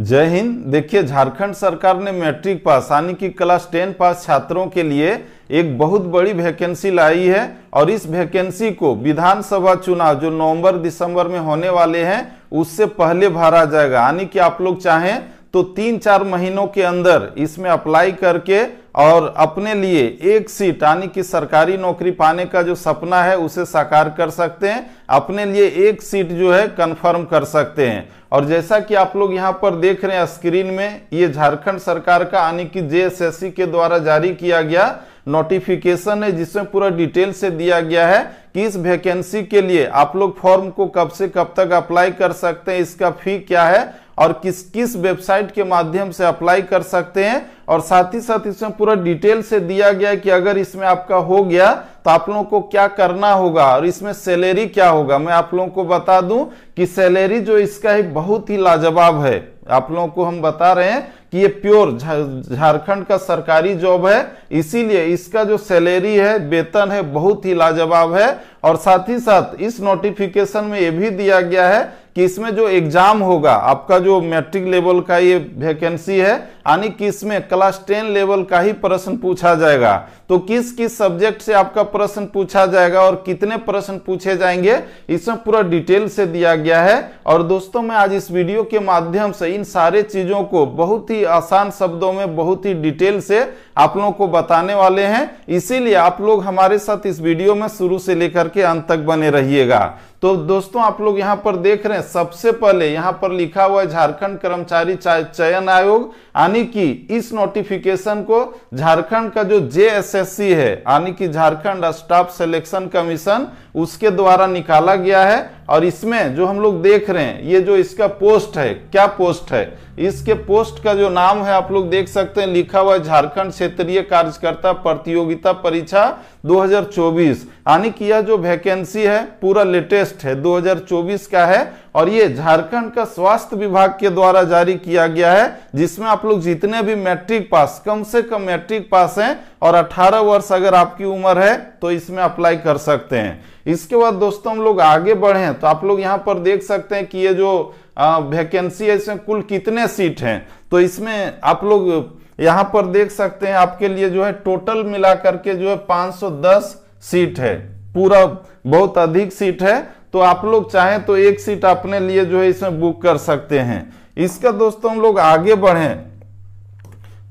जय हिंद। देखिए, झारखंड सरकार ने मैट्रिक पास यानी कि क्लास 10 पास छात्रों के लिए एक बहुत बड़ी वैकेंसी लाई है और इस वैकेंसी को विधानसभा चुनाव जो नवंबर दिसंबर में होने वाले हैं उससे पहले भरा जाएगा। यानी कि आप लोग चाहें तो 3-4 महीनों के अंदर इसमें अप्लाई करके और अपने लिए एक सीट यानी कि सरकारी नौकरी पाने का जो सपना है उसे साकार कर सकते हैं, अपने लिए एक सीट जो है कंफर्म कर सकते हैं। और जैसा कि आप लोग यहाँ पर देख रहे हैं स्क्रीन में, ये झारखंड सरकार का यानी कि जेएसएससी के द्वारा जारी किया गया नोटिफिकेशन है जिसमें पूरा डिटेल से दिया गया है कि इस वैकेंसी के लिए आप लोग फॉर्म को कब से कब तक अप्लाई कर सकते हैं, इसका फी क्या है और किस किस वेबसाइट के माध्यम से अप्लाई कर सकते हैं। और साथ ही साथ इसमें पूरा डिटेल से दिया गया है कि अगर इसमें आपका हो गया तो आप लोगों को क्या करना होगा और इसमें सैलरी क्या होगा। मैं आप लोगों को बता दूं कि सैलरी जो इसका है बहुत ही लाजवाब है। आप लोगों को हम बता रहे हैं कि ये प्योर झारखंड का सरकारी जॉब है, इसीलिए इसका जो सैलरी है, वेतन है, बहुत ही लाजवाब है। और साथ ही साथ इस नोटिफिकेशन में ये भी दिया गया है कि इसमें जो एग्जाम होगा, आपका जो मैट्रिक लेवल का ये वैकेंसी है यानी कि इसमें क्लास 10 लेवल का ही प्रश्न पूछा जाएगा। तो किस किस सब्जेक्ट से आपका प्रश्न पूछा जाएगा और कितने प्रश्न पूछे जाएंगे इसमें पूरा डिटेल से दिया गया है। और दोस्तों, मैं आज इस वीडियो के माध्यम से इन सारे चीजों को बहुत ही आसान शब्दों में बहुत ही डिटेल से आप लोगों को बताने वाले हैं, इसीलिए आप लोग हमारे साथ इस वीडियो में शुरू से लेकर के अंत तक बने रहिएगा। तो दोस्तों, आप लोग यहाँ पर देख रहे हैं, सबसे पहले यहाँ पर लिखा हुआ है झारखंड कर्मचारी चयन आयोग, यानी कि इस नोटिफिकेशन को झारखंड का जो जेएसएससी है यानी कि झारखंड स्टाफ सिलेक्शन कमीशन उसके द्वारा निकाला गया है। और इसमें जो हम लोग देख रहे हैं, ये जो इसका पोस्ट है, क्या पोस्ट है, इसके पोस्ट का जो नाम है आप लोग देख सकते हैं, लिखा हुआ है झारखंड क्षेत्रीय कार्यकर्ता प्रतियोगिता परीक्षा 2024। यानी कि यह जो वैकेंसी है पूरा लेटेस्ट है, 2024 का है और ये झारखंड का स्वास्थ्य विभाग के द्वारा जारी किया गया है, जिसमें आप लोग जितने भी मैट्रिक पास, कम से कम मैट्रिक पास हैं और 18 वर्ष अगर आपकी उम्र है तो इसमें अप्लाई कर सकते हैं। इसके बाद दोस्तों हम लोग आगे बढ़े तो आप लोग यहाँ पर देख सकते हैं कि ये जो वैकेंसी है इसमें कुल कितने सीट हैं। तो इसमें आप लोग यहाँ पर देख सकते हैं आपके लिए जो है टोटल मिला करके जो है 510 सीट है, पूरा बहुत अधिक सीट है। तो आप लोग चाहें तो एक सीट अपने लिए जो है इसमें बुक कर सकते हैं। इसका दोस्तों हम लोग आगे बढ़े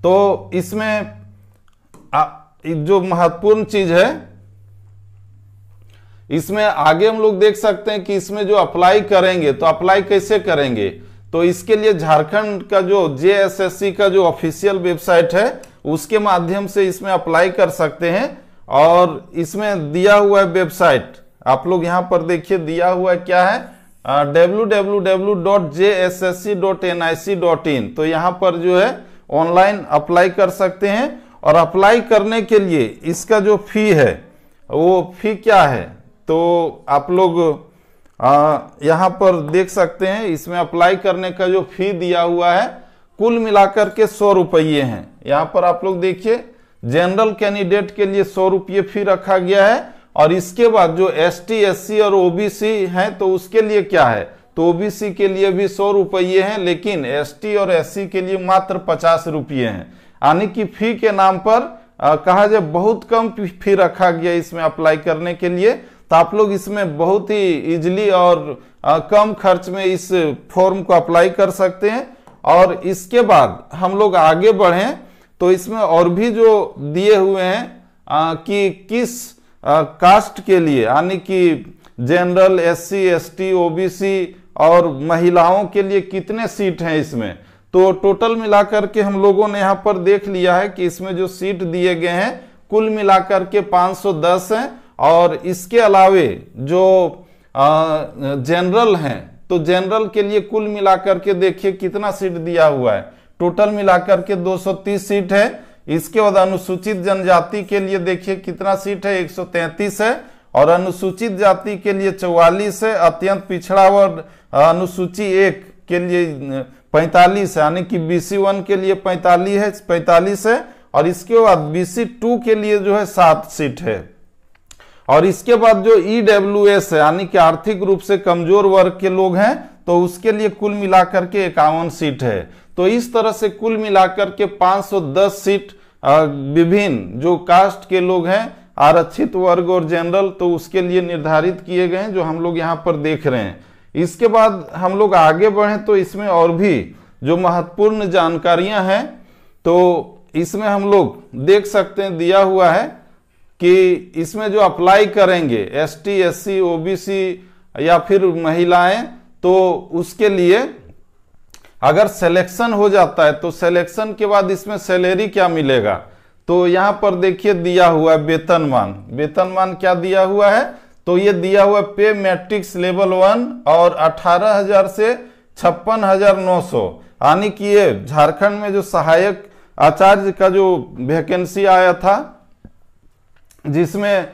तो इसमें जो महत्वपूर्ण चीज है, इसमें आगे हम लोग देख सकते हैं कि इसमें जो अप्लाई करेंगे तो अप्लाई कैसे करेंगे। तो इसके लिए झारखंड का जो जेएसएससी का जो ऑफिशियल वेबसाइट है उसके माध्यम से इसमें अप्लाई कर सकते हैं। और इसमें दिया हुआ है वेबसाइट, आप लोग यहाँ पर देखिए दिया हुआ है क्या है, www.jssc.nic.in। तो यहाँ पर जो है ऑनलाइन अप्लाई कर सकते हैं। और अप्लाई करने के लिए इसका जो फी है वो फी क्या है, तो आप लोग यहाँ पर देख सकते हैं, इसमें अप्लाई करने का जो फी दिया हुआ है कुल मिलाकर के 100 रुपये हैं। यहाँ पर आप लोग देखिए, जनरल कैंडिडेट के लिए 100 रुपये फी रखा गया है। और इसके बाद जो एसटी, एससी और ओबीसी हैं तो उसके लिए क्या है, तो ओबीसी के लिए भी 100 रुपये हैं, लेकिन एसटी और एससी के लिए मात्र 50 रुपये हैं। यानी कि फी के नाम पर कहा जाए बहुत कम फी रखा गया इसमें अप्लाई करने के लिए। तो आप लोग इसमें बहुत ही इजीली और कम खर्च में इस फॉर्म को अप्लाई कर सकते हैं। और इसके बाद हम लोग आगे बढ़ें तो इसमें और भी जो दिए हुए हैं कि किस कास्ट के लिए, यानी कि जनरल, एससी, एसटी, ओबीसी और महिलाओं के लिए कितने सीट हैं इसमें। तो टोटल मिलाकर के हम लोगों ने यहाँ पर देख लिया है कि इसमें जो सीट दिए गए हैं कुल मिलाकर के 510 हैं। और इसके अलावे जो जनरल हैं तो जनरल के लिए कुल मिलाकर के देखिए कितना सीट दिया हुआ है, टोटल मिलाकर के 230 सीट है। इसके बाद अनुसूचित जनजाति के लिए देखिए कितना सीट है, 133 है। और अनुसूचित जाति के लिए 44 है। अत्यंत पिछड़ा वर्ग अनुसूची 1 के लिए 45 है, यानी कि BC1 के लिए 45 है। और इसके बाद BC2 के लिए जो है 7 सीट है। और इसके बाद जो EWS है यानी कि आर्थिक रूप से कमजोर वर्ग के लोग हैं तो उसके लिए कुल मिलाकर के 51 सीट है। तो इस तरह से कुल मिलाकर के 510 सीट विभिन्न जो कास्ट के लोग हैं, आरक्षित वर्ग और जनरल, तो उसके लिए निर्धारित किए गए हैं, जो हम लोग यहाँ पर देख रहे हैं। इसके बाद हम लोग आगे बढ़ें तो इसमें और भी जो महत्वपूर्ण जानकारियां हैं, तो इसमें हम लोग देख सकते हैं दिया हुआ है कि इसमें जो अप्लाई करेंगे ST SC OBC या फिर महिलाएं, तो उसके लिए अगर सिलेक्शन हो जाता है तो सिलेक्शन के बाद इसमें सैलरी क्या मिलेगा, तो यहां पर देखिए दिया हुआ है वेतनमान। वेतनमान क्या दिया हुआ है, तो ये दिया हुआ पे मैट्रिक्स लेवल 1 और 18,000 से 56,900, यानी कि ये झारखंड में जो सहायक आचार्य का जो वैकेंसी आया था, जिसमें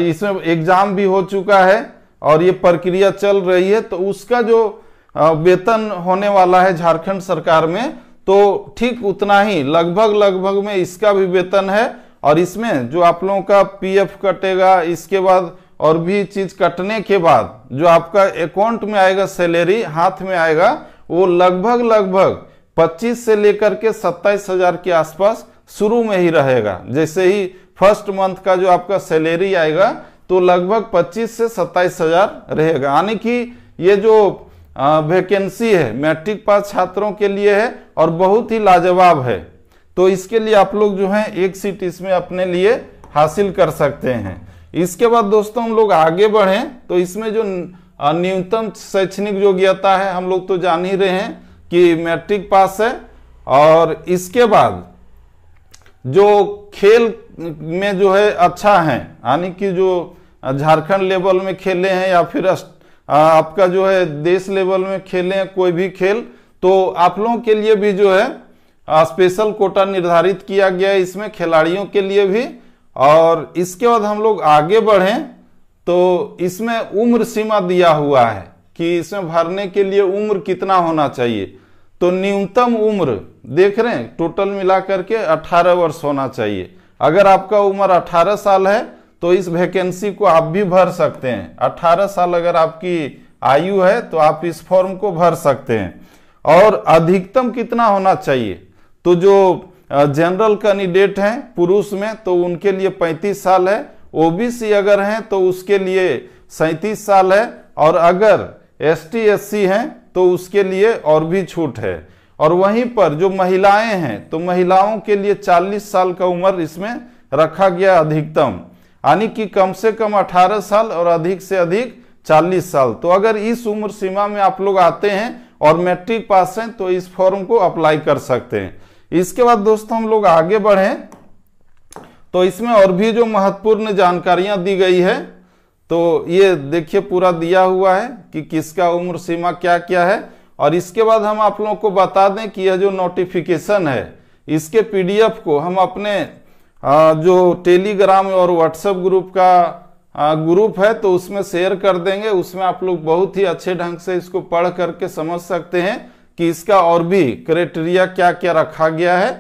इसमें एग्जाम भी हो चुका है और ये प्रक्रिया चल रही है, तो उसका जो वेतन होने वाला है झारखंड सरकार में, तो ठीक उतना ही लगभग में इसका भी वेतन है। और इसमें जो आप लोगों का PF कटेगा, इसके बाद और भी चीज कटने के बाद जो आपका अकाउंट में आएगा, सैलरी हाथ में आएगा, वो लगभग 25 से लेकर के 27,000 के आसपास शुरू में ही रहेगा। जैसे ही फर्स्ट मंथ का जो आपका सैलरी आएगा तो लगभग 25 से 27,000 रहेगा, यानी कि ये जो वैकेंसी है मैट्रिक पास छात्रों के लिए है और बहुत ही लाजवाब है। तो इसके लिए आप लोग जो है एक सीट इसमें अपने लिए हासिल कर सकते हैं। इसके बाद दोस्तों हम लोग आगे बढ़ें तो इसमें जो न्यूनतम शैक्षणिक योग्यता है, हम लोग तो जान ही रहे हैं कि मैट्रिक पास है। और इसके बाद जो खेल में जो है अच्छा है, यानी कि जो झारखंड लेवल में खेले हैं या फिर आपका जो है देश लेवल में खेले हैं कोई भी खेल, तो आप लोगों के लिए भी जो है स्पेशल कोटा निर्धारित किया गया है इसमें खिलाड़ियों के लिए भी। और इसके बाद हम लोग आगे बढ़ें तो इसमें उम्र सीमा दिया हुआ है कि इसमें भरने के लिए उम्र कितना होना चाहिए। तो न्यूनतम उम्र देख रहे हैं, टोटल मिलाकर के 18 वर्ष होना चाहिए। अगर आपका उम्र 18 साल है तो इस वैकेंसी को आप भी भर सकते हैं। 18 साल अगर आपकी आयु है तो आप इस फॉर्म को भर सकते हैं। और अधिकतम कितना होना चाहिए, तो जो जनरल कैंडिडेट हैं पुरुष में तो उनके लिए 35 साल है, OBC अगर हैं तो उसके लिए 37 साल है, और अगर ST SC हैं तो उसके लिए और भी छूट है। और वहीं पर जो महिलाएं हैं तो महिलाओं के लिए 40 साल का उम्र इसमें रखा गया अधिकतम, यानी कि कम से कम 18 साल और अधिक से अधिक 40 साल। तो अगर इस उम्र सीमा में आप लोग आते हैं और मैट्रिक पास हैं तो इस फॉर्म को अप्लाई कर सकते हैं। इसके बाद दोस्तों हम लोग आगे बढ़ें तो इसमें और भी जो महत्वपूर्ण जानकारियां दी गई है, तो ये देखिए पूरा दिया हुआ है कि किसका उम्र सीमा क्या क्या है। और इसके बाद हम आप लोगों को बता दें कि यह जो नोटिफिकेशन है इसके PDF को हम अपने जो टेलीग्राम और व्हाट्सएप ग्रुप का ग्रुप है तो उसमें शेयर कर देंगे। उसमें आप लोग बहुत ही अच्छे ढंग से इसको पढ़ करके समझ सकते हैं कि इसका और भी क्राइटेरिया क्या क्या रखा गया है।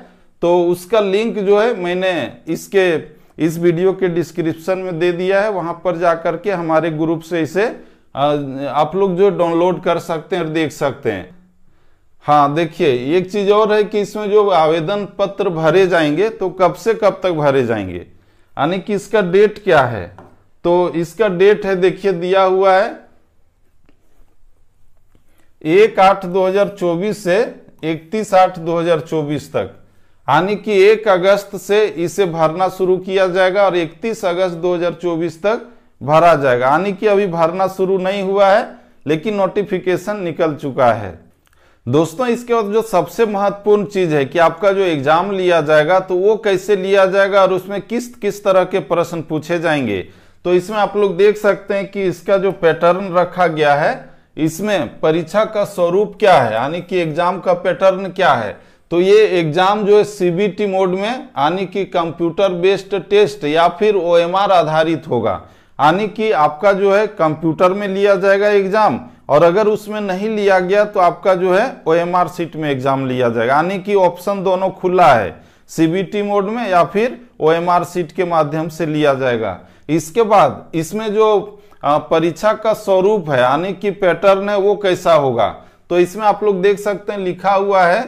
तो उसका लिंक जो है मैंने इस वीडियो के डिस्क्रिप्शन में दे दिया है, वहां पर जाकर के हमारे ग्रुप से इसे आप लोग जो डाउनलोड कर सकते हैं और देख सकते हैं। हाँ देखिए एक चीज और है कि इसमें जो आवेदन पत्र भरे जाएंगे तो कब से कब तक भरे जाएंगे, यानी कि इसका डेट क्या है, तो इसका डेट है देखिए दिया हुआ है 1/8/2024 से 31/8/2024 तक, यानी कि 1 अगस्त से इसे भरना शुरू किया जाएगा और 31 अगस्त 2024 तक भरा जाएगा। यानी कि अभी भरना शुरू नहीं हुआ है लेकिन नोटिफिकेशन निकल चुका है। दोस्तों इसके बाद जो सबसे महत्वपूर्ण चीज है कि आपका जो एग्जाम लिया जाएगा तो वो कैसे लिया जाएगा और उसमें किस किस तरह के प्रश्न पूछे जाएंगे। तो इसमें आप लोग देख सकते हैं कि इसका जो पैटर्न रखा गया है, इसमें परीक्षा का स्वरूप क्या है, यानी कि एग्जाम का पैटर्न क्या है। तो ये एग्जाम जो है CBT मोड में, यानी कि कंप्यूटर बेस्ड टेस्ट या फिर OMR आधारित होगा, यानी कि आपका जो है कंप्यूटर में लिया जाएगा एग्जाम, और अगर उसमें नहीं लिया गया तो आपका जो है OMR सीट में एग्जाम लिया जाएगा, यानी कि ऑप्शन दोनों खुला है, CBT मोड में या फिर OMR सीट के माध्यम से लिया जाएगा। इसके बाद इसमें जो परीक्षा का स्वरूप है यानी कि पैटर्न है वो कैसा होगा। तो इसमें आप लोग देख सकते हैं लिखा हुआ है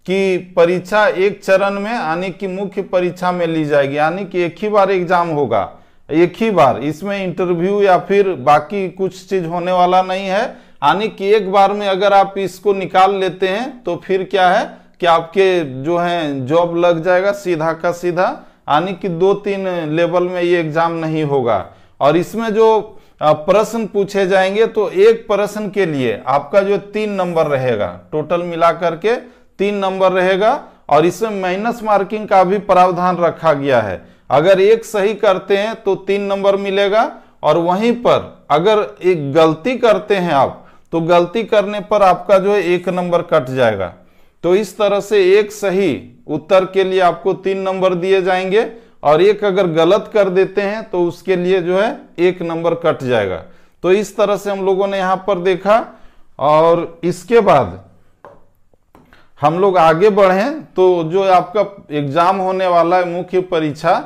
कि परीक्षा एक चरण में यानी कि मुख्य परीक्षा में ली जाएगी, यानी कि एक ही बार एग्जाम होगा, एक ही बार, इसमें इंटरव्यू या फिर बाकी कुछ चीज होने वाला नहीं है। यानी कि एक बार में अगर आप इसको निकाल लेते हैं तो फिर क्या है कि आपके जो है जॉब लग जाएगा सीधा का सीधा, यानी कि 2-3 लेवल में ये एग्जाम नहीं होगा। और इसमें जो प्रश्न पूछे जाएंगे तो एक प्रश्न के लिए आपका जो 3 नंबर रहेगा, टोटल मिला करके 3 नंबर रहेगा। और इसमें माइनस मार्किंग का भी प्रावधान रखा गया है, अगर एक सही करते हैं तो 3 नंबर मिलेगा, और वहीं पर अगर एक गलती करते हैं आप तो गलती करने पर आपका जो है 1 नंबर कट जाएगा। तो इस तरह से एक सही उत्तर के लिए आपको 3 नंबर दिए जाएंगे, और एक अगर गलत कर देते हैं तो उसके लिए जो है 1 नंबर कट जाएगा। तो इस तरह से हम लोगों ने यहां पर देखा। और इसके बाद हम लोग आगे बढ़ें तो जो आपका एग्जाम होने वाला है मुख्य परीक्षा,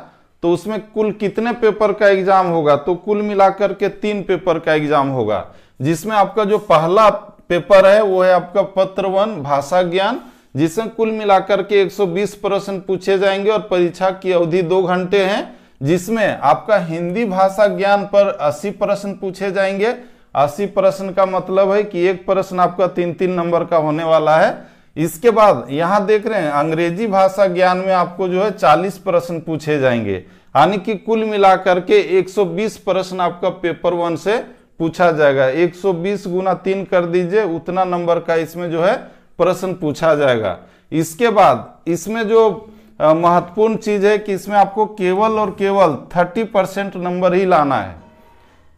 तो उसमें कुल कितने पेपर का एग्जाम होगा, तो कुल मिलाकर के 3 पेपर का एग्जाम होगा, जिसमें आपका जो पहला पेपर है वो है आपका पत्र 1 भाषा ज्ञान, जिसमें कुल मिलाकर के 120 प्रश्न पूछे जाएंगे और परीक्षा की अवधि 2 घंटे है, जिसमें आपका हिंदी भाषा ज्ञान पर 80 प्रश्न पूछे जाएंगे। 80 प्रश्न का मतलब है कि एक प्रश्न आपका 3-3 नंबर का होने वाला है। इसके बाद यहां देख रहे हैं अंग्रेजी भाषा ज्ञान में आपको जो है 40 प्रश्न पूछे जाएंगे, यानी कि कुल मिलाकर के 120 प्रश्न आपका पेपर 1 से पूछा जाएगा। 120 गुना 3 कर दीजिए, उतना नंबर का इसमें जो है प्रश्न पूछा जाएगा। इसके बाद इसमें जो महत्वपूर्ण चीज है कि इसमें आपको केवल और केवल 30% नंबर ही लाना है,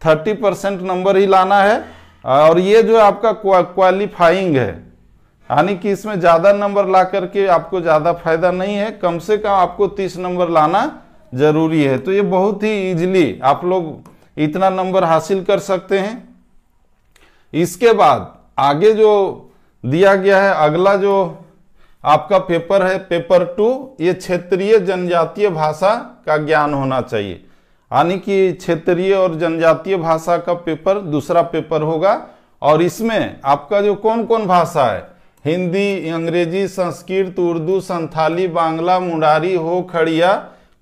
30% नंबर ही लाना है। और ये जो आपका क्वालिफाइंग है, यानी कि इसमें ज्यादा नंबर ला करके आपको ज्यादा फायदा नहीं है, कम से कम आपको 30 नंबर लाना जरूरी है। तो ये बहुत ही इजीली आप लोग इतना नंबर हासिल कर सकते हैं। इसके बाद आगे जो दिया गया है अगला जो आपका पेपर है पेपर 2, ये क्षेत्रीय जनजातीय भाषा का ज्ञान होना चाहिए, यानी कि क्षेत्रीय और जनजातीय भाषा का पेपर दूसरा पेपर होगा। और इसमें आपका जो कौन कौन भाषा है, हिंदी, अंग्रेजी, संस्कृत, उर्दू, संथाली, बांग्ला, मुंडारी, हो, खड़िया,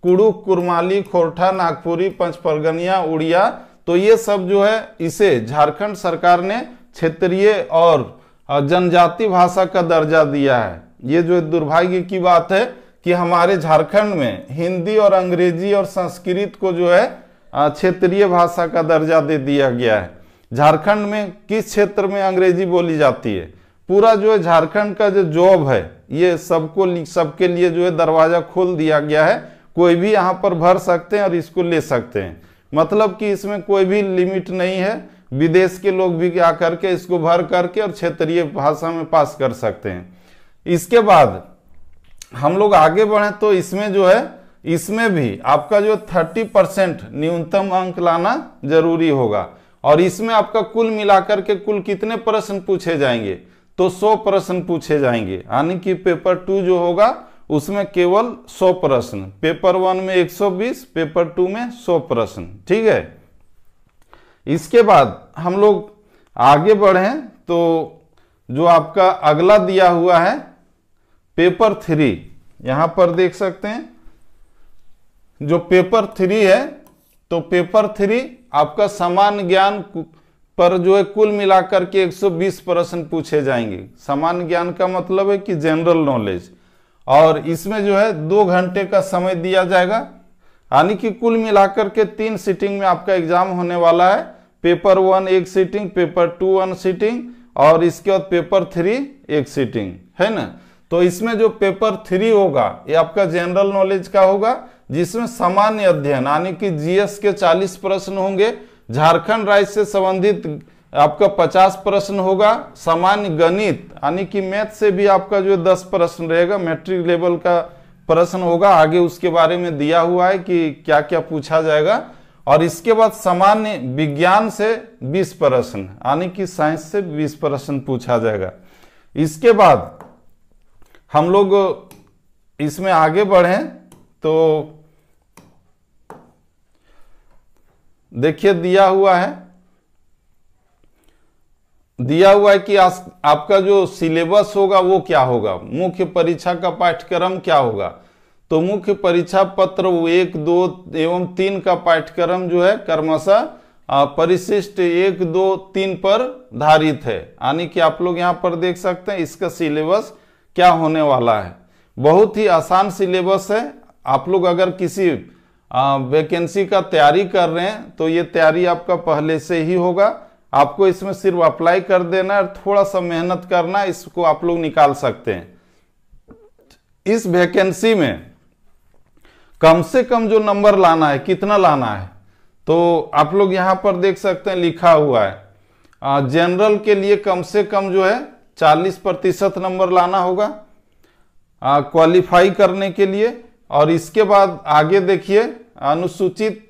कुड़ुक, कुरमाली, खोरठा, नागपुरी, पंचपरगनिया, उड़िया, तो ये सब जो है इसे झारखंड सरकार ने क्षेत्रीय और जनजाति भाषा का दर्जा दिया है। ये जो दुर्भाग्य की बात है कि हमारे झारखंड में हिंदी और अंग्रेजी और संस्कृत को जो है क्षेत्रीय भाषा का दर्जा दे दिया गया है। झारखंड में किस क्षेत्र में अंग्रेजी बोली जाती है, पूरा जो है झारखंड का जो जॉब है ये सबके लिए जो है दरवाजा खोल दिया गया है, कोई भी यहाँ पर भर सकते हैं और इसको ले सकते हैं, मतलब कि इसमें कोई भी लिमिट नहीं है। विदेश के लोग भी क्या करके इसको भर करके और क्षेत्रीय भाषा में पास कर सकते हैं। इसके बाद हम लोग आगे बढ़े तो इसमें जो है इसमें भी आपका जो 30% न्यूनतम अंक लाना जरूरी होगा। और इसमें आपका कुल मिलाकर के कुल कितने प्रश्न पूछे जाएंगे, तो 100 प्रश्न पूछे जाएंगे, यानी कि पेपर 2 जो होगा उसमें केवल 100 प्रश्न, पेपर 1 में 120, पेपर 2 में 100 प्रश्न, ठीक है। इसके बाद हम लोग आगे बढ़े तो जो आपका अगला दिया हुआ है पेपर 3, यहां पर देख सकते हैं जो पेपर 3 है, तो पेपर 3 आपका सामान्य ज्ञान पर जो है कुल मिलाकर के 120 प्रश्न पूछे जाएंगे। सामान्य ज्ञान का मतलब है कि जनरल नॉलेज, और इसमें जो है 2 घंटे का समय दिया जाएगा, यानी कि कुल मिलाकर के 3 सीटिंग में आपका एग्जाम होने वाला है। पेपर 1 एक सीटिंग, पेपर 2 1 सीटिंग, और इसके बाद पेपर 3 एक सीटिंग, है ना। तो इसमें जो पेपर 3 होगा ये आपका जनरल नॉलेज का होगा, जिसमें सामान्य अध्ययन यानी कि जीएस के 40 प्रश्न होंगे, झारखंड राज्य से संबंधित आपका 50 प्रश्न होगा, सामान्य गणित यानी कि मैथ से भी आपका जो 10 प्रश्न रहेगा, मैट्रिक लेवल का प्रश्न होगा, आगे उसके बारे में दिया हुआ है कि क्या क्या पूछा जाएगा। और इसके बाद सामान्य विज्ञान से 20 प्रश्न यानी कि साइंस से 20 प्रश्न पूछा जाएगा। इसके बाद हम लोग इसमें आगे बढ़ें तो देखिए दिया हुआ है दिया हुआ है कि आपका जो सिलेबस होगा वो क्या होगा, मुख्य परीक्षा का पाठ्यक्रम क्या होगा। तो मुख्य परीक्षा पत्र 1, 2 एवं 3 का पाठ्यक्रम जो है क्रमशः परिशिष्ट 1, 2, 3 पर धारित है। यानी कि आप लोग यहाँ पर देख सकते हैं इसका सिलेबस क्या होने वाला है। बहुत ही आसान सिलेबस है। आप लोग अगर किसी वैकेंसी का तैयारी कर रहे हैं तो ये तैयारी आपका पहले से ही होगा। आपको इसमें सिर्फ अप्लाई कर देना है और थोड़ा सा मेहनत करना है, इसको आप लोग निकाल सकते हैं। इस वैकेंसी में कम से कम जो नंबर लाना है, कितना लाना है, तो आप लोग यहां पर देख सकते हैं लिखा हुआ है जनरल के लिए कम से कम जो है 40% नंबर लाना होगा क्वालिफाई करने के लिए। और इसके बाद आगे देखिए अनुसूचित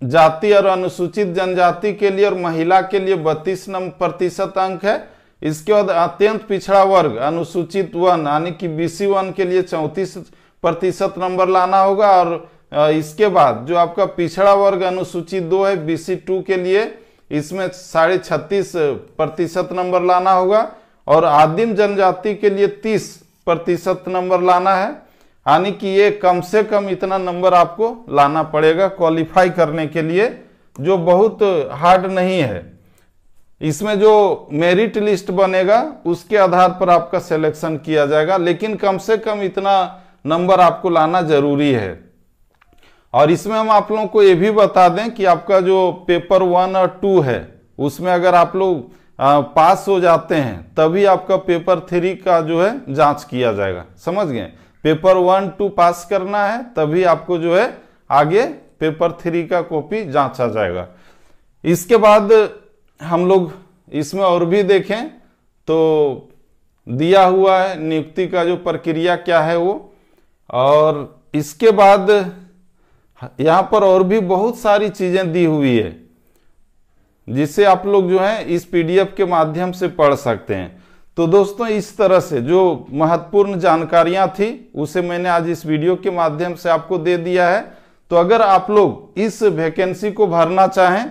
जाति और अनुसूचित जनजाति के लिए और महिला के लिए 32% अंक है। इसके बाद अत्यंत पिछड़ा वर्ग अनुसूचित 1 यानी कि BC 1 के लिए 34% नंबर लाना होगा। और इसके बाद जो आपका पिछड़ा वर्ग अनुसूचित 2 है BC 2 के लिए, इसमें 36.5% नंबर लाना होगा। और आदिम जनजाति के लिए 30% नंबर लाना है। यानी कि ये कम से कम इतना नंबर आपको लाना पड़ेगा क्वालिफाई करने के लिए, जो बहुत हार्ड नहीं है। इसमें जो मेरिट लिस्ट बनेगा उसके आधार पर आपका सिलेक्शन किया जाएगा, लेकिन कम से कम इतना नंबर आपको लाना जरूरी है। और इसमें हम आप लोगों को ये भी बता दें कि आपका जो पेपर 1 और 2 है उसमें अगर आप लोग पास हो जाते हैं तभी आपका पेपर 3 का जो है जांच किया जाएगा। समझ गए? पेपर 1, 2 पास करना है तभी आपको जो है आगे पेपर 3 का कॉपी जांचा जाएगा। इसके बाद हम लोग इसमें और भी देखें तो दिया हुआ है नियुक्ति का जो प्रक्रिया क्या है वो। और इसके बाद यहां पर और भी बहुत सारी चीजें दी हुई है जिसे आप लोग जो है इस PDF के माध्यम से पढ़ सकते हैं। तो दोस्तों इस तरह से जो महत्वपूर्ण जानकारियां थी उसे मैंने आज इस वीडियो के माध्यम से आपको दे दिया है। तो अगर आप लोग इस वैकेंसी को भरना चाहें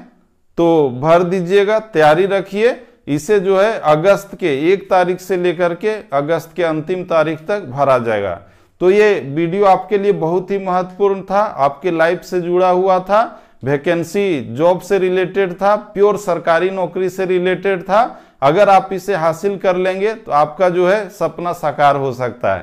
तो भर दीजिएगा, तैयारी रखिए। इसे जो है अगस्त के 1 तारीख से लेकर के अगस्त के अंतिम तारीख तक भरा जाएगा। तो ये वीडियो आपके लिए बहुत ही महत्वपूर्ण था, आपके लाइफ से जुड़ा हुआ था, वैकेंसी जॉब से रिलेटेड था, प्योर सरकारी नौकरी से रिलेटेड था। अगर आप इसे हासिल कर लेंगे तो आपका जो है सपना साकार हो सकता है।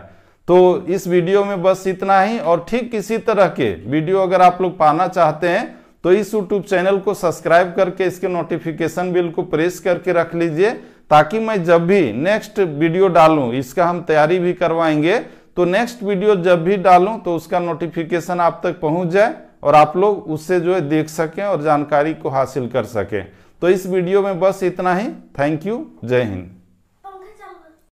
तो इस वीडियो में बस इतना ही। और ठीक इसी तरह के वीडियो अगर आप लोग पाना चाहते हैं तो इस YouTube चैनल को सब्सक्राइब करके इसके नोटिफिकेशन बेल को प्रेस करके रख लीजिए, ताकि मैं जब भी नेक्स्ट वीडियो डालूं, इसका हम तैयारी भी करवाएंगे, तो नेक्स्ट वीडियो जब भी डालूं तो उसका नोटिफिकेशन आप तक पहुंच जाए और आप लोग उससे जो है देख सकें और जानकारी को हासिल कर सकें। तो इस वीडियो में बस इतना ही। Thank you. जय हिंद।